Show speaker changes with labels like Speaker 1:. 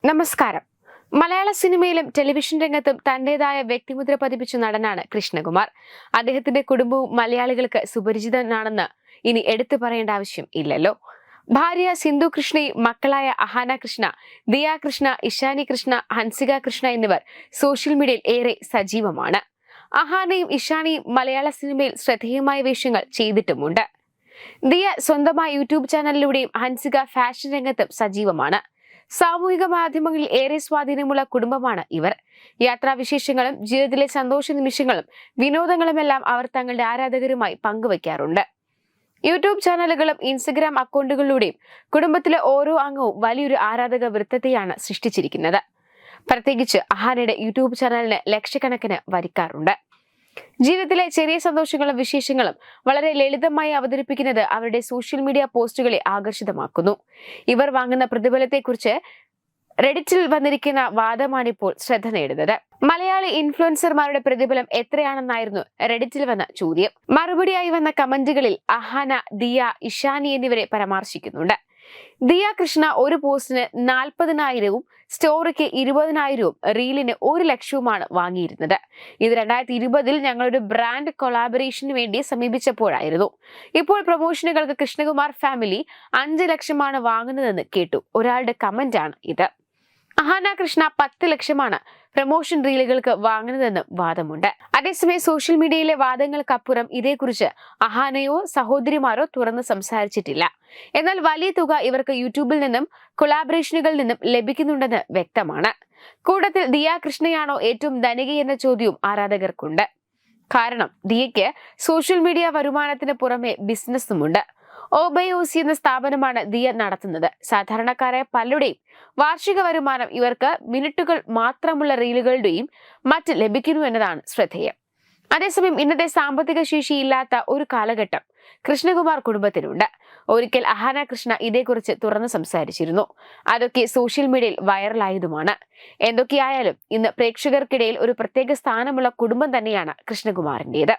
Speaker 1: നമസ്കാരം. മലയാള സിനിമയിലും ടെലിവിഷൻ രംഗത്തും തന്റേതായ വ്യക്തിമുദ്ര പതിപ്പിച്ച നടനാണ് കൃഷ്ണകുമാർ. അദ്ദേഹത്തിന്റെ കുടുംബവും മലയാളികൾക്ക് സുപരിചിതനാണെന്ന് ഇനി എടുത്തു പറയേണ്ട ആവശ്യം ഇല്ലല്ലോ. ഭാര്യ സിന്ധു കൃഷ്ണയും മക്കളായ അഹാന കൃഷ്ണ, ദിയ കൃഷ്ണ, ഇഷാനി കൃഷ്ണ, ഹൻസിക കൃഷ്ണ എന്നിവർ സോഷ്യൽ മീഡിയയിൽ ഏറെ സജീവമാണ്. അഹാനയും ഇഷാനിയും മലയാള സിനിമയിൽ ശ്രദ്ധേയമായ വേഷങ്ങൾ ചെയ്തിട്ടുമുണ്ട്. ദിയ സ്വന്തമായ യൂട്യൂബ് ചാനലിലൂടെയും ഹൻസിക ഫാഷൻ രംഗത്തും സജീവമാണ്. സാമൂഹിക മാധ്യമങ്ങളിൽ ഏറെ സ്വാധീനമുള്ള കുടുംബമാണ് ഇവർ. യാത്രാവിശേഷങ്ങളും ജീവിതത്തിലെ സന്തോഷ നിമിഷങ്ങളും വിനോദങ്ങളുമെല്ലാം അവർ തങ്ങളുടെ ആരാധകരുമായി പങ്കുവയ്ക്കാറുണ്ട്. യൂട്യൂബ് ചാനലുകളും ഇൻസ്റ്റഗ്രാം അക്കൗണ്ടുകളിലൂടെയും കുടുംബത്തിലെ ഓരോ അംഗവും വലിയൊരു ആരാധക വൃത്തത്തെയാണ് സൃഷ്ടിച്ചിരിക്കുന്നത്. പ്രത്യേകിച്ച് അഹാനയുടെ യൂട്യൂബ് ചാനലിന് ലക്ഷക്കണക്കിന് വരിക്കാറുണ്ട്. ജീവിതത്തിലെ ചെറിയ സന്തോഷങ്ങളും വിശേഷങ്ങളും വളരെ ലളിതമായി അവതരിപ്പിക്കുന്നത് അവരുടെ സോഷ്യൽ മീഡിയ പോസ്റ്റുകളെ ആകർഷിതമാക്കുന്നു. ഇവർ വാങ്ങുന്ന പ്രതിഫലത്തെക്കുറിച്ച് റെഡിറ്റിൽ വന്നിരിക്കുന്ന വാദമാണിപ്പോൾ ശ്രദ്ധ നേടുന്നത്. മലയാളി ഇൻഫ്ലുവൻസർമാരുടെ പ്രതിഫലം എത്രയാണെന്നായിരുന്നു റെഡിറ്റിൽ വന്ന ചോദ്യം. മറുപടിയായി വന്ന കമന്റുകളിൽ അഹാന, ദിയ, ഇഷാനി എന്നിവരെ പരാമർശിക്കുന്നുണ്ട്. ദിയ കൃഷ്ണ ഒരു പോസ്റ്റിന് 40,000-വും സ്റ്റോറിക്ക് 20,000-വും റീലിന് 1,00,000-വുമാണ് വാങ്ങിയിരുന്നത്. ഇത് 2020-ൽ ഞങ്ങളൊരു ബ്രാൻഡ് കൊളാബറേഷന് വേണ്ടി സമീപിച്ചപ്പോഴായിരുന്നു. ഇപ്പോൾ പ്രൊമോഷനുകൾക്ക് കൃഷ്ണകുമാർ ഫാമിലി 5 ലക്ഷമാണ് വാങ്ങുന്നതെന്ന് കേട്ടു. ഒരാളുടെ കമന്റാണ് ഇത്. അഹാന കൃഷ്ണ 10 ലക്ഷമാണ് പ്രൊമോഷൻ റീലുകൾക്ക് വാങ്ങുന്നതെന്നും വാദമുണ്ട്. അതേസമയം സോഷ്യൽ മീഡിയയിലെ വാദങ്ങൾക്കപ്പുറം ഇതേക്കുറിച്ച് അഹാനയോ സഹോദരിമാരോ തുറന്ന് സംസാരിച്ചിട്ടില്ല. എന്നാൽ വലിയ തുക ഇവർക്ക് യൂട്യൂബിൽ നിന്നും കൊളാബറേഷനുകളിൽ നിന്നും ലഭിക്കുന്നുണ്ടെന്ന് വ്യക്തമാണ്. കൂട്ടത്തിൽ ദിയ കൃഷ്ണയാണോ ഏറ്റവും ധനികയെന്ന ചോദ്യവും ആരാധകർക്കുണ്ട്. കാരണം ദിയയ്ക്ക് സോഷ്യൽ മീഡിയ വരുമാനത്തിന് പുറമെ ബിസിനസ്സുമുണ്ട്. OBOC എന്ന സ്ഥാപനമാണ് ദിയ നടത്തുന്നത്. സാധാരണക്കാരായ പലരുടെയും വാർഷിക വരുമാനം ഇവർക്ക് മിനിറ്റുകൾ മാത്രമുള്ള റീലുകളുടെയും മറ്റ് ലഭിക്കുന്നു എന്നതാണ് ശ്രദ്ധേയം. അതേസമയം ഇന്നത്തെ സാമ്പത്തിക ശേഷി ഇല്ലാത്ത ഒരു കാലഘട്ടം കൃഷ്ണകുമാർ കുടുംബത്തിനുണ്ട്. ഒരിക്കൽ അഹാന കൃഷ്ണ ഇതേക്കുറിച്ച് തുറന്ന് സംസാരിച്ചിരുന്നു. അതൊക്കെ സോഷ്യൽ മീഡിയയിൽ വൈറലായതുമാണ്. എന്തൊക്കെയായാലും ഇന്ന് പ്രേക്ഷകർക്കിടയിൽ ഒരു പ്രത്യേക സ്ഥാനമുള്ള കുടുംബം തന്നെയാണ് കൃഷ്ണകുമാറിന്റേത്.